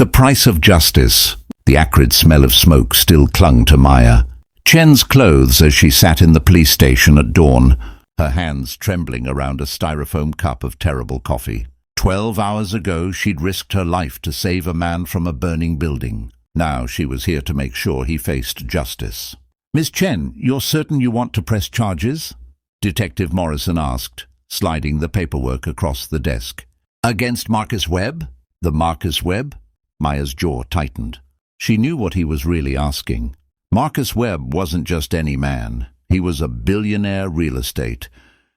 The price of justice. The acrid smell of smoke still clung to Maya Chen's clothes as she sat in the police station at dawn, her hands trembling around a styrofoam cup of terrible coffee. 12 hours ago, she'd risked her life to save a man from a burning building. Now she was here to make sure he faced justice. "Miss Chen, you're certain you want to press charges?" Detective Morrison asked, sliding the paperwork across the desk. "Against Marcus Webb?" "The Marcus Webb?" Maya's jaw tightened. She knew what he was really asking. Marcus Webb wasn't just any man. He was a billionaire real estate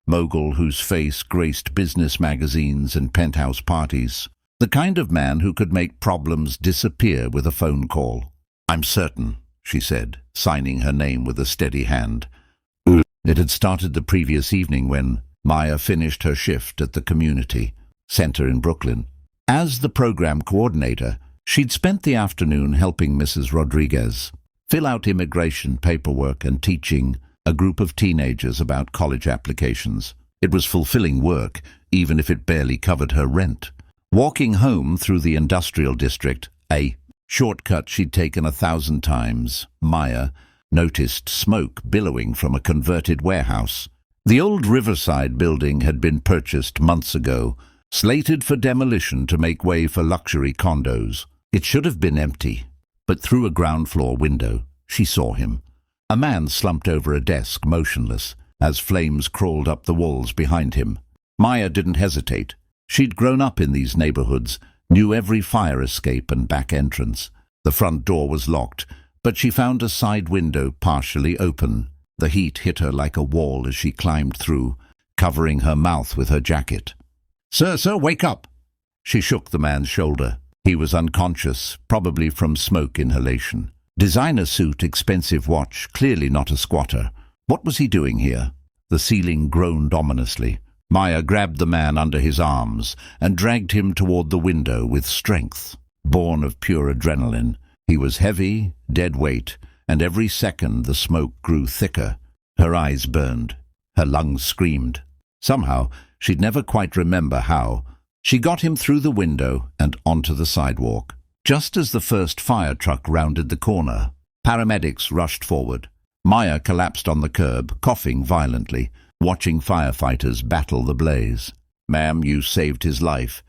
mogul whose face graced business magazines and penthouse parties. The kind of man who could make problems disappear with a phone call. "I'm certain," she said, signing her name with a steady hand. It had started the previous evening when Maya finished her shift at the community center in Brooklyn. As the program coordinator, she'd spent the afternoon helping Mrs. Rodriguez fill out immigration paperwork and teaching a group of teenagers about college applications. It was fulfilling work, even if it barely covered her rent. Walking home through the industrial district, a shortcut she'd taken 1,000 times, Maya noticed smoke billowing from a converted warehouse. The old Riverside building had been purchased months ago, slated for demolition to make way for luxury condos. It should have been empty, but through a ground-floor window, she saw him. A man slumped over a desk, motionless, as flames crawled up the walls behind him. Maya didn't hesitate. She'd grown up in these neighborhoods, knew every fire escape and back entrance. The front door was locked, but she found a side window partially open. The heat hit her like a wall as she climbed through, covering her mouth with her jacket. Sir, wake up!" She shook the man's shoulder. He was unconscious, probably from smoke inhalation. Designer suit, expensive watch, clearly not a squatter. What was he doing here? The ceiling groaned ominously. Maya grabbed the man under his arms and dragged him toward the window with strength, born of pure adrenaline. He was heavy, dead weight, and every second the smoke grew thicker. Her eyes burned. Her lungs screamed. Somehow, she'd never quite remember how. She got him through the window and onto the sidewalk. Just as the first fire truck rounded the corner, paramedics rushed forward. Maya collapsed on the curb, coughing violently, watching firefighters battle the blaze. "Ma'am, you saved his life,"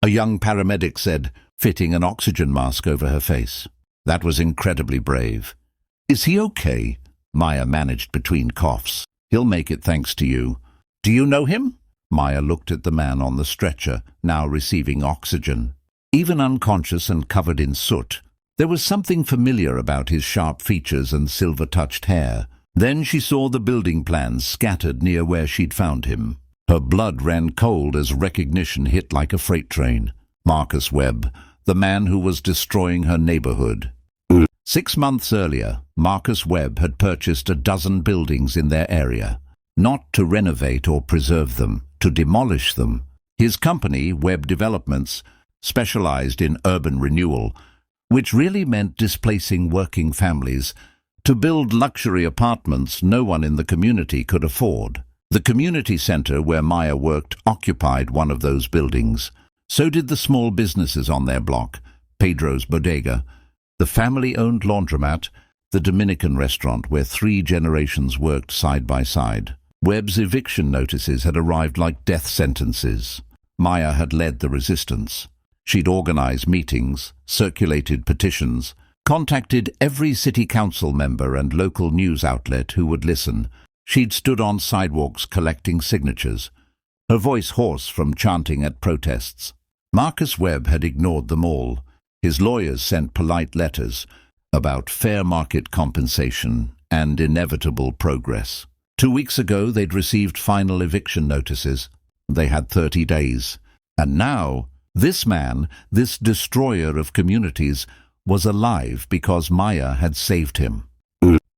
a young paramedic said, fitting an oxygen mask over her face. "That was incredibly brave." "Is he okay?" Maya managed between coughs. "He'll make it thanks to you." "Do you know him?" Maya looked at the man on the stretcher, now receiving oxygen. Even unconscious and covered in soot, there was something familiar about his sharp features and silver-touched hair. Then she saw the building plans scattered near where she'd found him. Her blood ran cold as recognition hit like a freight train. Marcus Webb, the man who was destroying her neighborhood. 6 months earlier, Marcus Webb had purchased a dozen buildings in their area, not to renovate or preserve them, to demolish them. His company, Webb Developments, specialized in urban renewal, which really meant displacing working families to build luxury apartments no one in the community could afford. The community center where Maya worked occupied one of those buildings. So did the small businesses on their block, Pedro's Bodega, the family-owned laundromat, the Dominican restaurant where 3 generations worked side by side. Webb's eviction notices had arrived like death sentences. Maya had led the resistance. She'd organized meetings, circulated petitions, contacted every city council member and local news outlet who would listen. She'd stood on sidewalks collecting signatures, her voice hoarse from chanting at protests. Marcus Webb had ignored them all. His lawyers sent polite letters about fair market compensation and inevitable progress. 2 weeks ago, they'd received final eviction notices. They had 30 days. And now, this man, this destroyer of communities, was alive because Maya had saved him.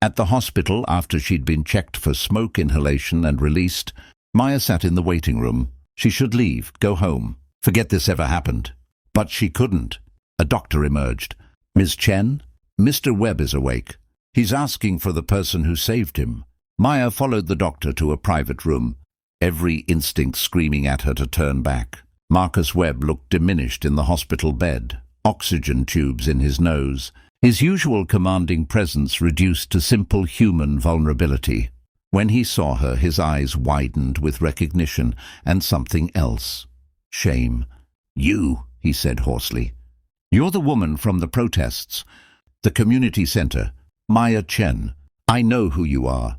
At the hospital, after she'd been checked for smoke inhalation and released, Maya sat in the waiting room. She should leave, go home, forget this ever happened. But she couldn't. A doctor emerged. "Ms. Chen, Mr. Webb is awake. He's asking for the person who saved him." Maya followed the doctor to a private room, every instinct screaming at her to turn back. Marcus Webb looked diminished in the hospital bed. oxygen tubes in his nose, his usual commanding presence reduced to simple human vulnerability. When he saw her, his eyes widened with recognition and something else. Shame. "You," he said hoarsely. "You're the woman from the protests. The community center. Maya Chen. I know who you are."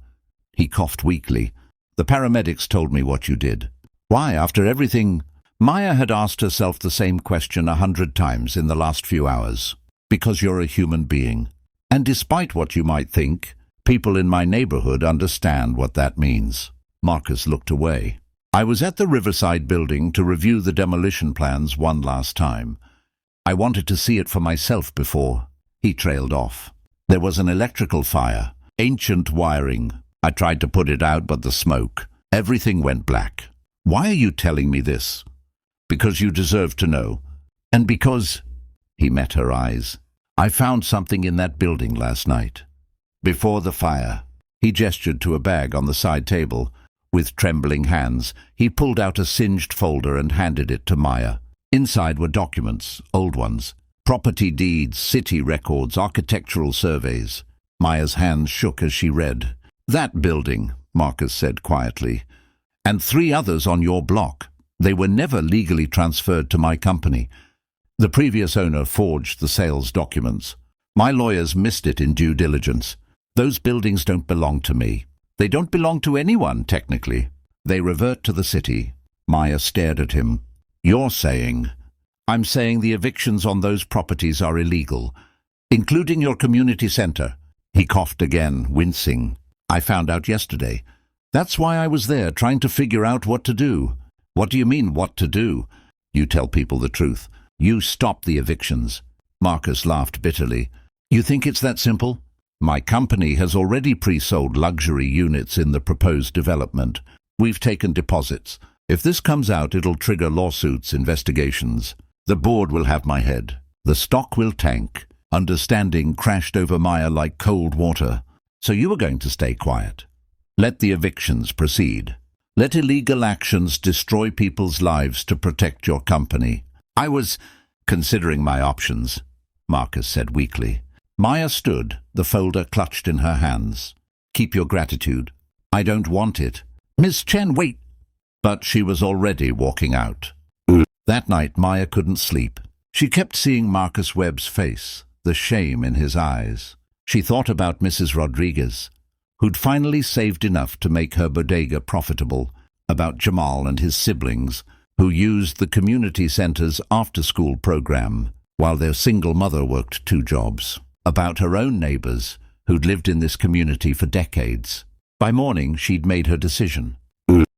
He coughed weakly. "The paramedics told me what you did." "Why, after everything?" Maya had asked herself the same question 100 times in the last few hours. "Because you're a human being. And despite what you might think, people in my neighborhood understand what that means." Marcus looked away. "I was at the Riverside building to review the demolition plans one last time. I wanted to see it for myself before." He trailed off. "There was an electrical fire, ancient wiring. I tried to put it out, but the smoke. Everything went black." "Why are you telling me this?" "Because you deserve to know. And because—" He met her eyes. "I found something in that building last night. Before the fire." He gestured to a bag on the side table. With trembling hands, he pulled out a singed folder and handed it to Maya. Inside were documents, old ones. Property deeds, city records, architectural surveys. Maya's hands shook as she read. "That building," Marcus said quietly, "and 3 others on your block. They were never legally transferred to my company. The previous owner forged the sales documents. My lawyers missed it in due diligence. Those buildings don't belong to me. They don't belong to anyone, technically. They revert to the city." Maya stared at him. "You're saying—" "I'm saying the evictions on those properties are illegal, including your community center." He coughed again, wincing. "I found out yesterday. That's why I was there, trying to figure out what to do." "What do you mean, what to do?" "You tell people the truth. You stop the evictions." Marcus laughed bitterly. "You think it's that simple? My company has already pre-sold luxury units in the proposed development. We've taken deposits. If this comes out, it'll trigger lawsuits, investigations. The board will have my head. The stock will tank." Understanding crashed over Maya like cold water. "So you were going to stay quiet? Let the evictions proceed. Let illegal actions destroy people's lives to protect your company." "I was considering my options," Marcus said weakly. Maya stood, the folder clutched in her hands. "Keep your gratitude." "I don't want it." "Miss Chen, wait!" But she was already walking out. That night Maya couldn't sleep. She kept seeing Marcus Webb's face, the shame in his eyes. She thought about Mrs. Rodriguez, who'd finally saved enough to make her bodega profitable, about Jamal and his siblings, who used the community center's after-school program, while their single mother worked 2 jobs, about her own neighbors, who'd lived in this community for decades. By morning, she'd made her decision.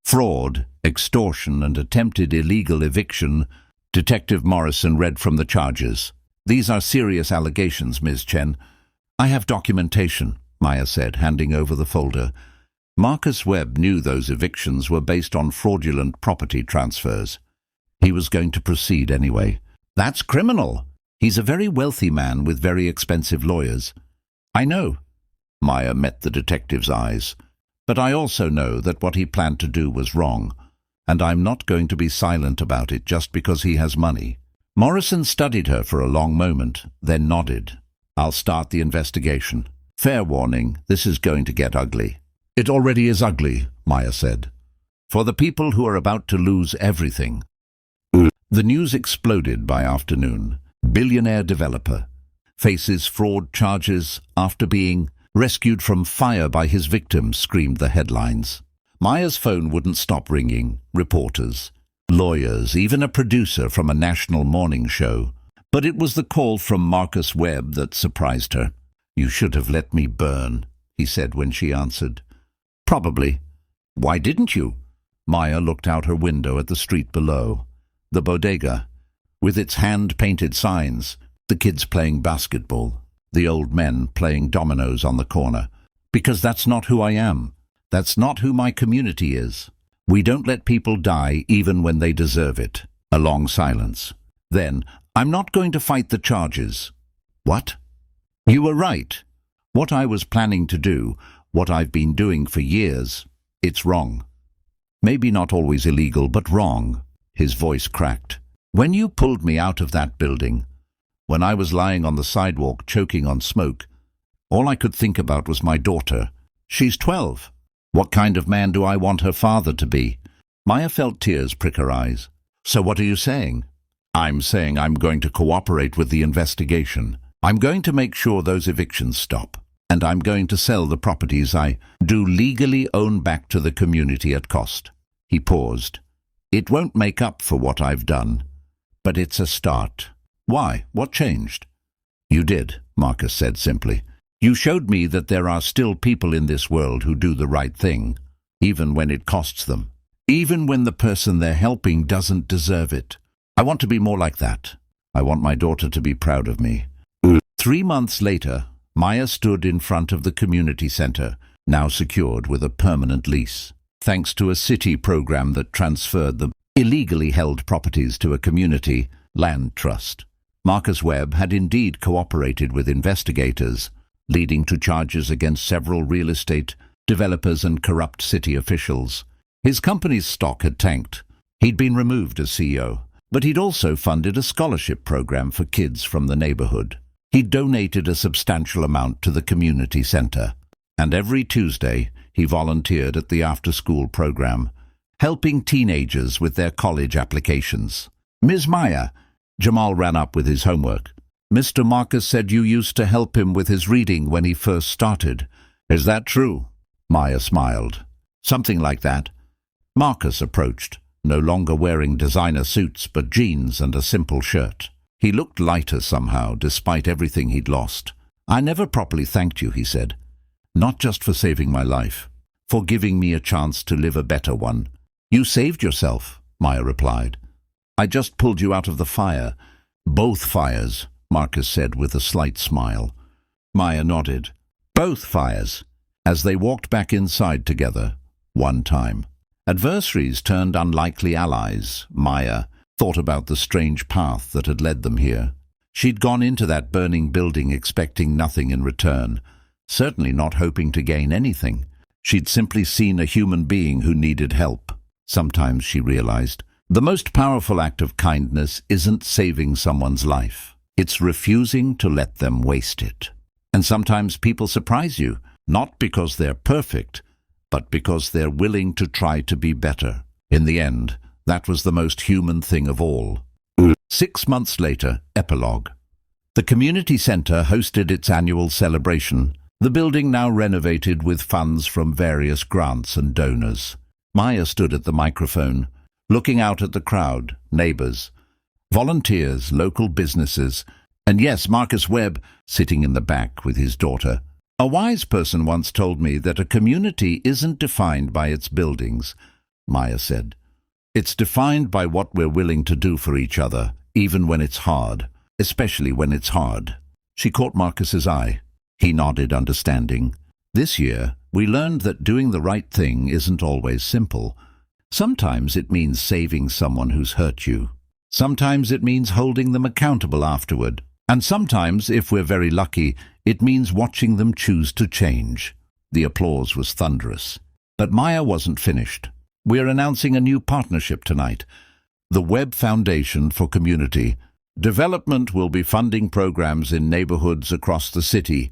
Fraud, extortion, and attempted illegal eviction. Detective Morrison read from the charges. "These are serious allegations, Ms. Chen." "I have documentation," Maya said, handing over the folder. Marcus Webb knew those evictions were based on fraudulent property transfers. He was going to proceed anyway. "That's criminal." "He's a very wealthy man with very expensive lawyers." "I know." Maya met the detective's eyes. "But I also know that what he planned to do was wrong, and I'm not going to be silent about it just because he has money." Morrison studied her for a long moment, then nodded. "I'll start the investigation. Fair warning, this is going to get ugly." "It already is ugly," Maya said. "For the people who are about to lose everything." The news exploded by afternoon. Billionaire developer faces fraud charges after being rescued from fire by his victims, screamed the headlines. Maya's phone wouldn't stop ringing. Reporters, lawyers, even a producer from a national morning show. But it was the call from Marcus Webb that surprised her. "You should have let me burn," he said when she answered. "Probably." "Why didn't you?" Maya looked out her window at the street below. The bodega, with its hand-painted signs, the kids playing basketball, the old men playing dominoes on the corner. "Because that's not who I am. That's not who my community is. We don't let people die even when they deserve it." A long silence. Then, "I'm not going to fight the charges." "What?" "You were right. What I was planning to do, what I've been doing for years, it's wrong. Maybe not always illegal, but wrong." His voice cracked. "When you pulled me out of that building, When I was lying on the sidewalk choking on smoke, all I could think about was my daughter. She's 12. What kind of man do I want her father to be? Maya felt tears prick her eyes. So what are you saying? I'm saying I'm going to cooperate with the investigation. I'm going to make sure those evictions stop. And I'm going to sell the properties I do legally own back to the community at cost. He paused. It won't make up for what I've done, but it's a start. Why? What changed? You did, Marcus said simply. You showed me that there are still people in this world who do the right thing, even when it costs them. Even when the person they're helping doesn't deserve it. I want to be more like that. I want my daughter to be proud of me. 3 months later, Maya stood in front of the community center, now secured with a permanent lease. Thanks to a city program that transferred the illegally held properties to a community land trust. Marcus Webb had indeed cooperated with investigators, leading to charges against several real estate developers and corrupt city officials. His company's stock had tanked. He'd been removed as CEO, but he'd also funded a scholarship program for kids from the neighborhood. He donated a substantial amount to the community center, and every Tuesday he volunteered at the after-school program, helping teenagers with their college applications. Ms. Maya, Jamal ran up with his homework. Mr. Marcus said you used to help him with his reading when he first started. Is that true? Maya smiled. Something like that. Marcus approached, no longer wearing designer suits but jeans and a simple shirt. He looked lighter somehow, despite everything he'd lost. I never properly thanked you, he said. Not just for saving my life, for giving me a chance to live a better one. You saved yourself, Maya replied. I just pulled you out of the fire. Both fires, Marcus said with a slight smile. Maya nodded. Both fires, as they walked back inside together, one time. Adversaries turned unlikely allies. Maya thought about the strange path that had led them here. She'd gone into that burning building expecting nothing in return, certainly not hoping to gain anything. She'd simply seen a human being who needed help. Sometimes, she realized, the most powerful act of kindness isn't saving someone's life. It's refusing to let them waste it. And sometimes people surprise you, not because they're perfect, but because they're willing to try to be better. In the end, that was the most human thing of all. 6 months later, epilogue. The community center hosted its annual celebration, the building now renovated with funds from various grants and donors. Maya stood at the microphone, looking out at the crowd, neighbors, volunteers, local businesses, and yes, Marcus Webb, sitting in the back with his daughter. A wise person once told me that a community isn't defined by its buildings, Maya said. It's defined by what we're willing to do for each other, even when it's hard, especially when it's hard. She caught Marcus's eye. He nodded, understanding. This year, we learned that doing the right thing isn't always simple. Sometimes it means saving someone who's hurt you. Sometimes it means holding them accountable afterward. And sometimes, if we're very lucky, it means watching them choose to change. The applause was thunderous. But Maya wasn't finished. We're announcing a new partnership tonight. The Webb Foundation for Community Development will be funding programs in neighborhoods across the city,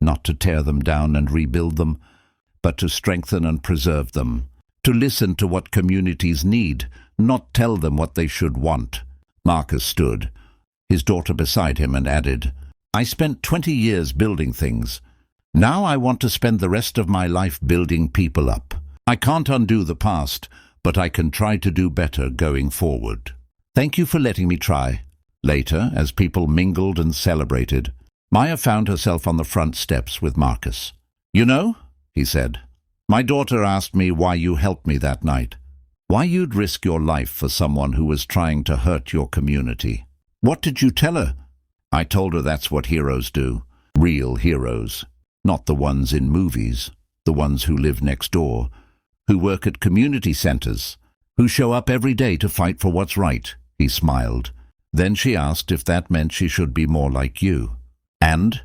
not to tear them down and rebuild them, but to strengthen and preserve them. To listen to what communities need, not tell them what they should want. Marcus stood, his daughter beside him, and added, I spent 20 years building things. Now I want to spend the rest of my life building people up. I can't undo the past, but I can try to do better going forward. Thank you for letting me try. Later, as people mingled and celebrated, Maya found herself on the front steps with Marcus. You know, he said, my daughter asked me why you helped me that night. Why you'd risk your life for someone who was trying to hurt your community. What did you tell her? I told her that's what heroes do. Real heroes. Not the ones in movies. The ones who live next door. Who work at community centers. Who show up every day to fight for what's right. He smiled. Then she asked if that meant she should be more like you. And?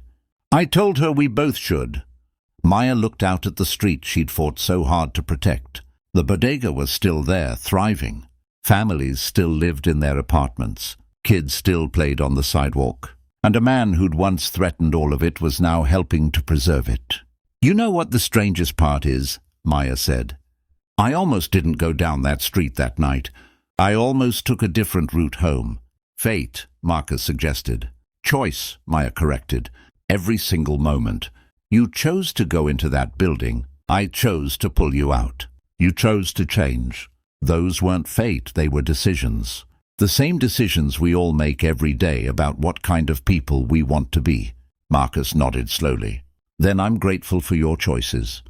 I told her we both should. Maya looked out at the street she'd fought so hard to protect. The bodega was still there, thriving. Families still lived in their apartments. Kids still played on the sidewalk. and a man who'd once threatened all of it was now helping to preserve it. "You know what the strangest part is?" Maya said. "I almost didn't go down that street that night. I almost took a different route home." "Fate," Marcus suggested. "Choice," Maya corrected. "Every single moment. You chose to go into that building. I chose to pull you out. You chose to change. Those weren't fate, they were decisions. The same decisions we all make every day about what kind of people we want to be." Marcus nodded slowly. "Then I'm grateful for your choices.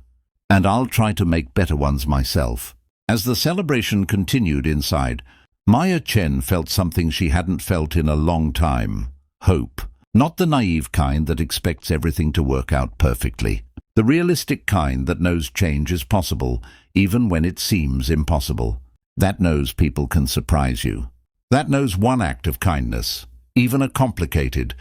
And I'll try to make better ones myself." As the celebration continued inside, Maya Chen felt something she hadn't felt in a long time. Hope. Not the naive kind that expects everything to work out perfectly. The realistic kind that knows change is possible, even when it seems impossible. That knows people can surprise you. That knows one act of kindness, even a complicated,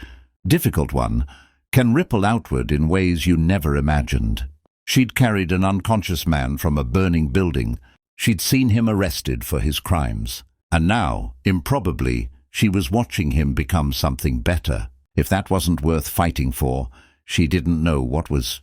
difficult one, can ripple outward in ways you never imagined. She'd carried an unconscious man from a burning building. She'd seen him arrested for his crimes. And now, improbably, she was watching him become something better. If that wasn't worth fighting for, she didn't know what was.